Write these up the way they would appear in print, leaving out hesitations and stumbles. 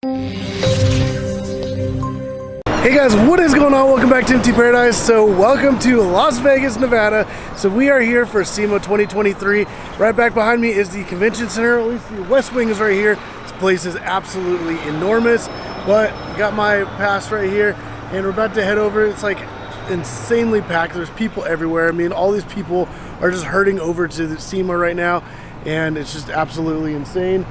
Hey guys, what is going on? Welcome back to MT Paradise. So welcome to Las Vegas, Nevada. So we are here for Sema 2023. Right back behind me is the convention center. At least the West Wing is right here. This place is absolutely enormous, but got my pass right here and we're about to head over. It's like insanely packed. There's people everywhere. I mean, all these people are just herding over to the Sema right now and it's just absolutely insane.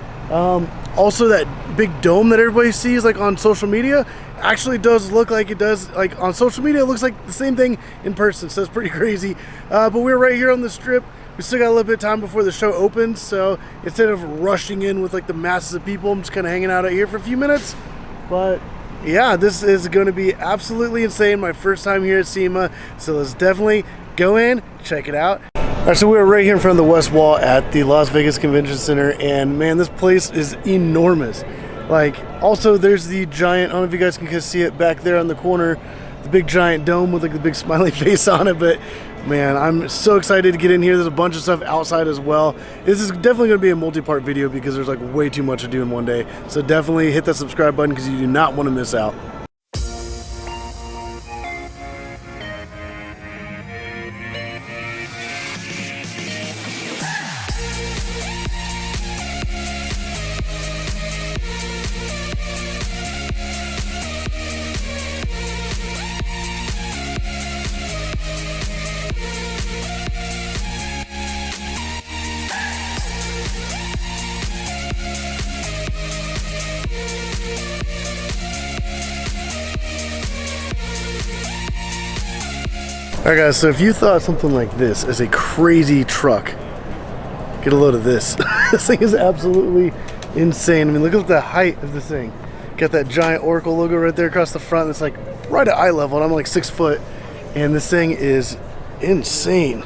Also, that big dome that everybody sees like on social media actually does look like it does like on social media. It looks like the same thing in person, so it's pretty crazy. But we're right here on the strip. We still got a little bit of time before the show opens, so instead of rushing in with like the masses of people, I'm just kind of hanging out here for a few minutes. But yeah, this is going to be absolutely insane. My first time here at Sema, so let's definitely go in, check it out. All right, so we're right here in front of the West Wall at the Las Vegas Convention Center, and man, this place is enormous. Like, also there's the giant, I don't know if you guys can see it back there on the corner, the big giant dome with like the big smiley face on it, but man, I'm so excited to get in here. There's a bunch of stuff outside as well. This is definitely going to be a multi-part video because there's like way too much to do in one day. So definitely hit that subscribe button because you do not want to miss out. Alright guys, so if you thought something like this is a crazy truck, get a load of this. This thing is absolutely insane. I mean, look at the height of this thing. Got that giant Oracle logo right there across the front. It's like right at eye level, and I'm like 6 foot, and this thing is insane.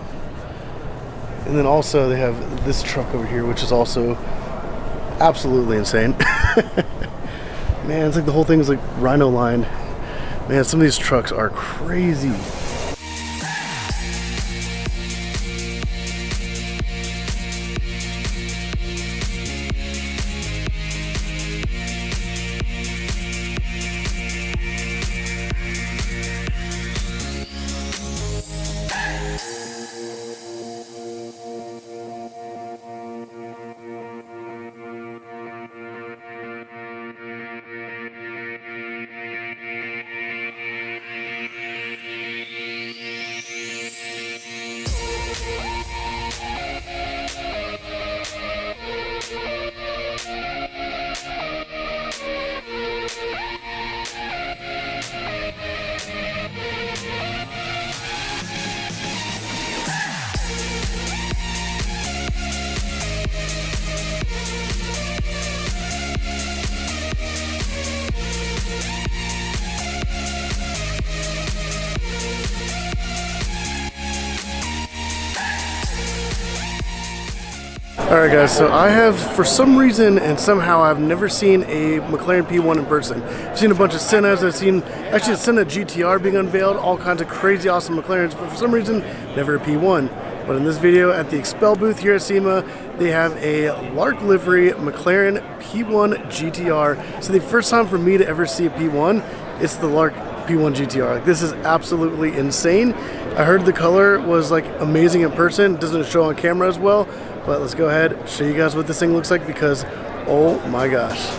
And then also they have this truck over here, which is also absolutely insane. Man, it's like the whole thing is like rhino lined. Man, some of these trucks are crazy. Alright guys, so I have, for some reason and somehow, I've never seen a McLaren P1 in person. I've seen a bunch of Senas, I've seen actually a Sena GTR being unveiled, all kinds of crazy awesome McLarens, but for some reason, never a P1. But in this video, at the Expel booth here at Sema, they have a Lark livery McLaren P1 GTR. So the first time for me to ever see a P1, it's the Lark P1 GTR. Like, this is absolutely insane. I heard the color was like amazing in person. It doesn't show on camera as well, but let's go ahead and show you guys what this thing looks like because oh my gosh.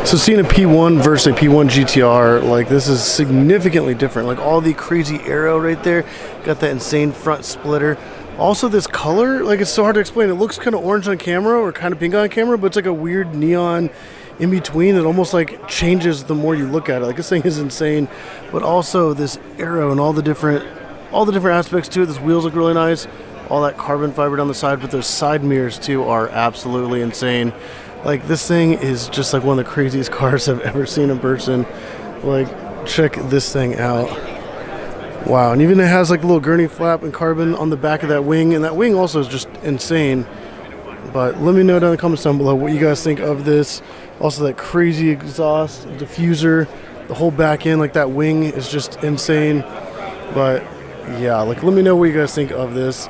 So seeing a P1 versus a P1 GTR, like, this is significantly different. Like, all the crazy aero right there, got that insane front splitter. Also, this color, like, it's so hard to explain. It looks kind of orange on camera or kind of pink on camera, but it's like a weird neon in between that almost like changes the more you look at it. Like, this thing is insane, but also this aero and all the different aspects to it. These wheels look really nice. All that carbon fiber down the side, but those side mirrors too are absolutely insane. Like, this thing is just like one of the craziest cars I've ever seen in person. Like, check this thing out. Wow, and even it has like a little gurney flap and carbon on the back of that wing, and that wing also is just insane. But let me know down in the comments down below what you guys think of this. Also, that crazy exhaust diffuser, the whole back end, like that wing is just insane. But yeah, like, let me know what you guys think of this.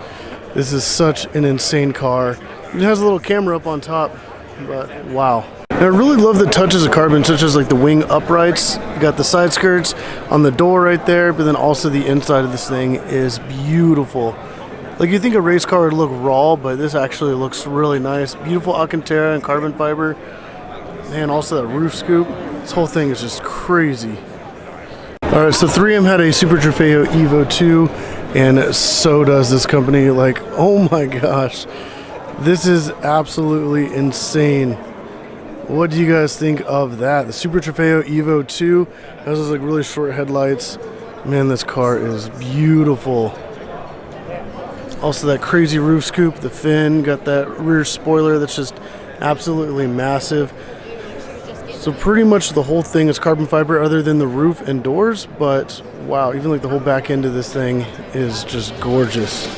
This is such an insane car. It has a little camera up on top, but wow. And I really love the touches of carbon, such as like the wing uprights. You got the side skirts on the door right there, but then also the inside of this thing is beautiful. Like, you think a race car would look raw, but this actually looks really nice. Beautiful Alcantara and carbon fiber. Man, also that roof scoop. This whole thing is just crazy. Alright, so 3M had a Super Trofeo EVO 2, and so does this company. Like, oh my gosh. This is absolutely insane. What do you guys think of that? The Super Trofeo EVO 2 has those like really short headlights. Man, this car is beautiful. Also, that crazy roof scoop, the fin, got that rear spoiler that's just absolutely massive. So pretty much the whole thing is carbon fiber other than the roof and doors, but wow, even like the whole back end of this thing is just gorgeous.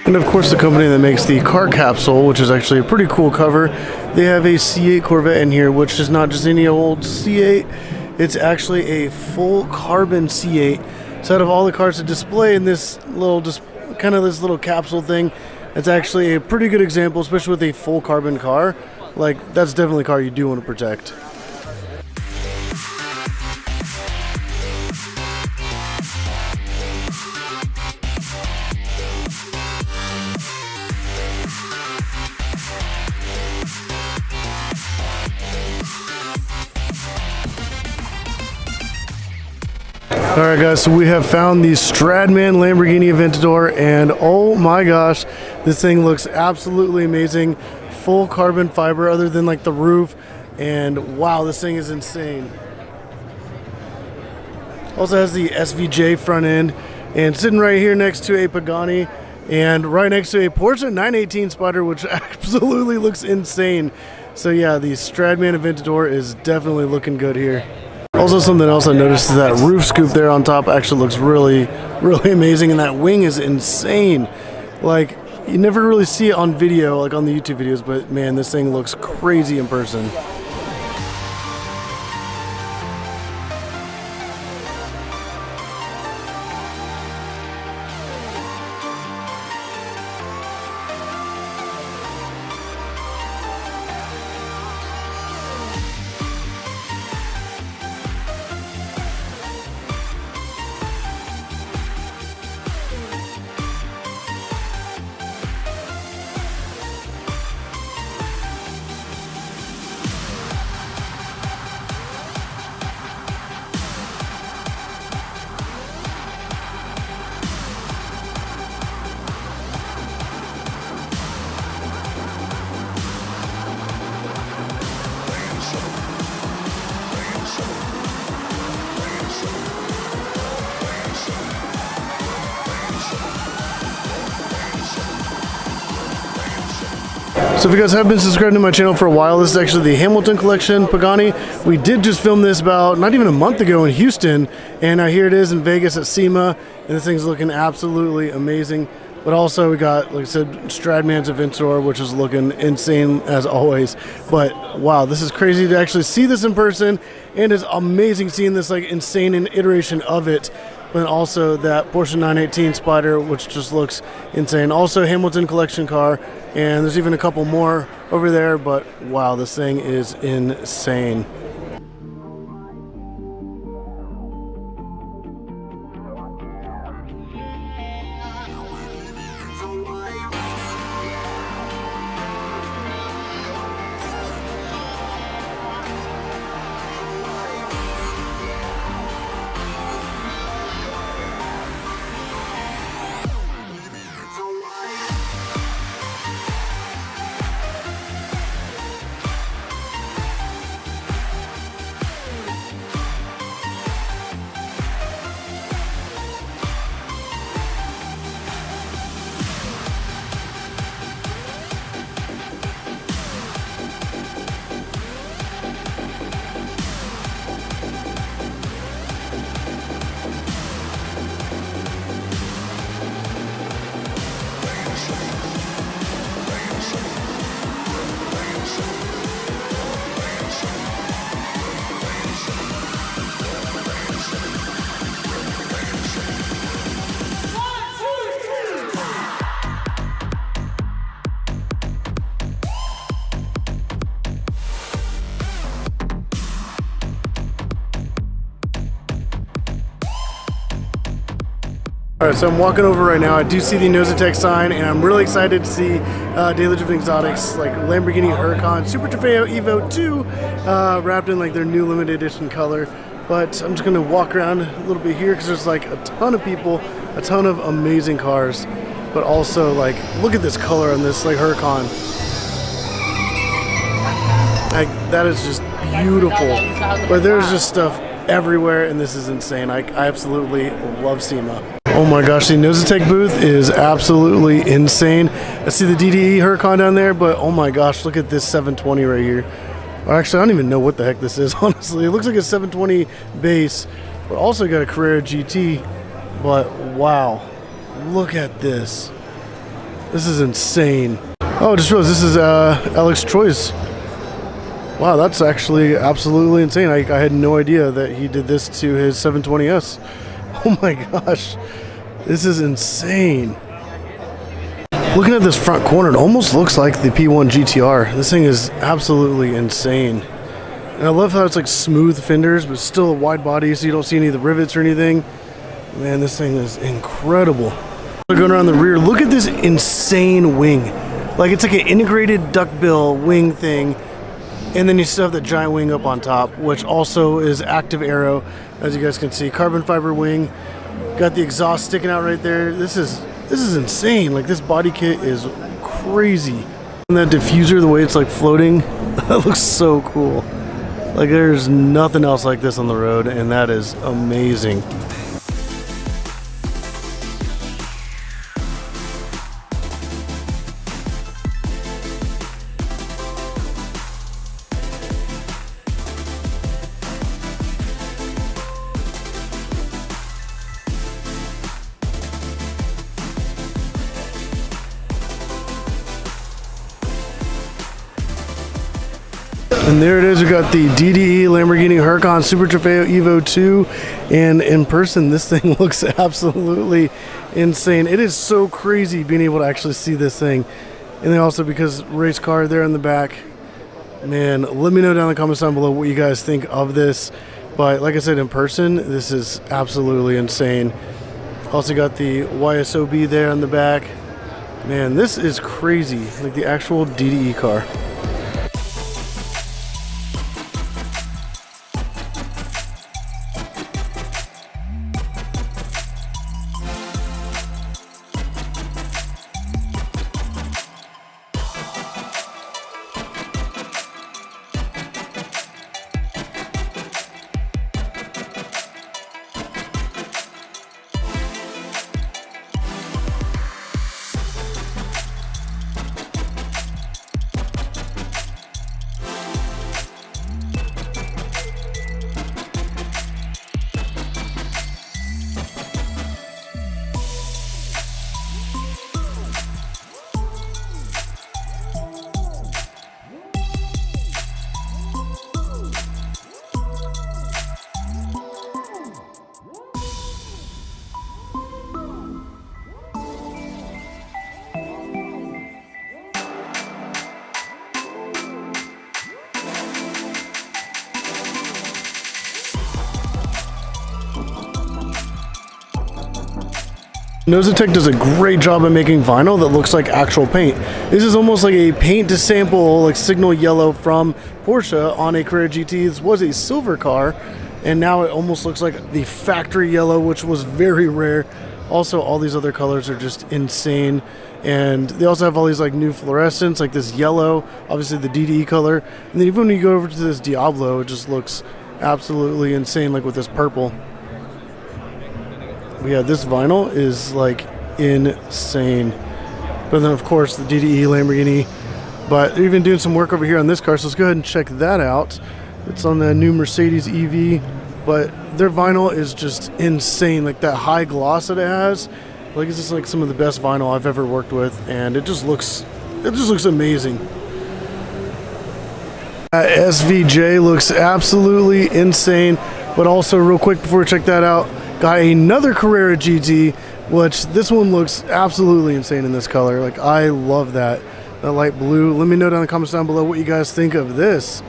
And of course, the company that makes the car capsule, which is actually a pretty cool cover, they have a C8 Corvette in here, which is not just any old C8. It's actually a full carbon C8. So out of all the cars to display in this little, just kind of this little capsule thing, it's actually a pretty good example, especially with a full carbon car. Like, that's definitely a car you do want to protect. Alright guys, so we have found the Stradman Lamborghini Aventador, and oh my gosh, this thing looks absolutely amazing. Full carbon fiber other than like the roof, and wow, this thing is insane. Also has the SVJ front end, and sitting right here next to a Pagani, and right next to a Porsche 918 Spider, which absolutely looks insane. So yeah, the Stradman Aventador is definitely looking good here. Also, something else I noticed is that roof scoop there on top actually looks really, really amazing, and that wing is insane. Like, you never really see it on video, like on the YouTube videos, but man, this thing looks crazy in person. So if you guys have been subscribing to my channel for a while, this is actually the Hamilton Collection Pagani. We did just film this about not even a month ago in Houston, and here it is in Vegas at Sema, and this thing's looking absolutely amazing. But also we got, like I said, Stradman's Aventador, which is looking insane as always. But wow, this is crazy to actually see this in person, and it's amazing seeing this like insane iteration of it. But also that Porsche 918 Spider, which just looks insane. Also Hamilton Collection car, and there's even a couple more over there, but wow, this thing is insane. Alright, so I'm walking over right now. I do see the Nosatech sign, and I'm really excited to see Daily Driven Exotics like Lamborghini Huracán Super Trofeo EVO 2 wrapped in like their new limited edition color. But I'm just going to walk around a little bit here because there's like a ton of people, a ton of amazing cars. But also like, look at this color on this like Huracán. Like, that is just beautiful. But there's just stuff everywhere, and this is insane. I absolutely love Sema. Oh my gosh, the Nosatech booth is absolutely insane. I see the DDE Huracán down there, but oh my gosh, look at this 720 right here. Or actually, I don't even know what the heck this is, honestly. It looks like a 720 base, but also got a Carrera GT. But wow, look at this. This is insane. Oh, just realized this is Alex Choi's. Wow, that's actually absolutely insane. I had no idea that he did this to his 720S. Oh my gosh, this is insane. Looking at this front corner, it almost looks like the P1 GTR. This thing is absolutely insane. And I love how it's like smooth fenders, but still a wide body, so you don't see any of the rivets or anything. Man, this thing is incredible. Going around the rear, look at this insane wing. Like, it's like an integrated duckbill wing thing. And then you still have the giant wing up on top, which also is active aero, as you guys can see. Carbon fiber wing, got the exhaust sticking out right there. This is insane. Like, this body kit is crazy. And that diffuser, the way it's like floating, that looks so cool. Like, there's nothing else like this on the road, and that is amazing. And there it is, we got the DDE Lamborghini Huracán Super Trofeo EVO 2, and in person this thing looks absolutely insane. It is so crazy being able to actually see this thing. And then also because race car there in the back, man, let me know down in the comments down below what you guys think of this. But like I said, in person, this is absolutely insane. Also got the YSOB there in the back. Man, this is crazy, like the actual DDE car. Nosatech does a great job at making vinyl that looks like actual paint. This is almost like a paint to sample, like signal yellow from Porsche on a Carrera GT. This was a silver car, and now it almost looks like the factory yellow, which was very rare. Also, all these other colors are just insane. And they also have all these like new fluorescents, like this yellow, obviously the DDE color. And then even when you go over to this Diablo, it just looks absolutely insane, like with this purple. But yeah, this vinyl is like insane. But then of course the DDE Lamborghini. But they're even doing some work over here on this car, so let's go ahead and check that out. It's on the new Mercedes EV, but their vinyl is just insane. Like that high gloss that it has, like it's just like some of the best vinyl I've ever worked with, and it just looks amazing. SVJ looks absolutely insane. But also real quick before we check that out, got another Carrera GT, which this one looks absolutely insane in this color. Like I love that light blue. Let me know down in the comments down below what you guys think of this.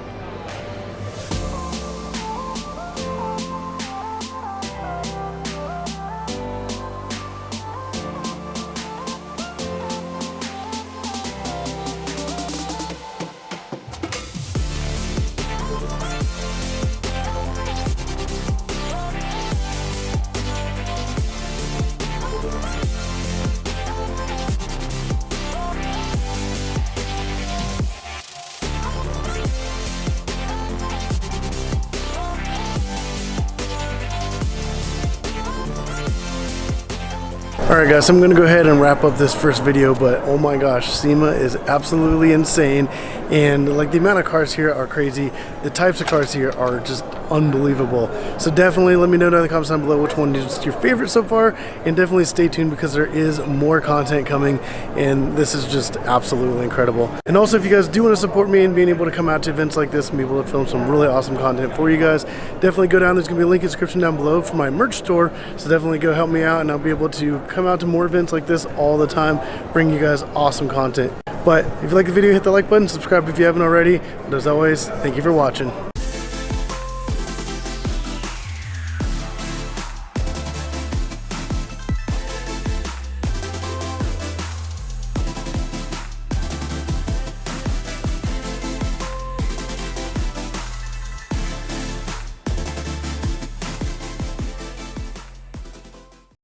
Alright guys, so I'm going to go ahead and wrap up this first video, but oh my gosh, Sema is absolutely insane, and like the amount of cars here are crazy. The types of cars here are just unbelievable. So definitely let me know down in the comments down below which one is your favorite so far, and definitely stay tuned because there is more content coming, and this is just absolutely incredible. And also, if you guys do want to support me in being able to come out to events like this and be able to film some really awesome content for you guys, definitely go down. There's going to be a link in the description down below for my merch store, so definitely go help me out, and I'll be able to come out to more events like this all the time, bring you guys awesome content. But if you like the video, hit the like button, subscribe if you haven't already, and as always, thank you for watching.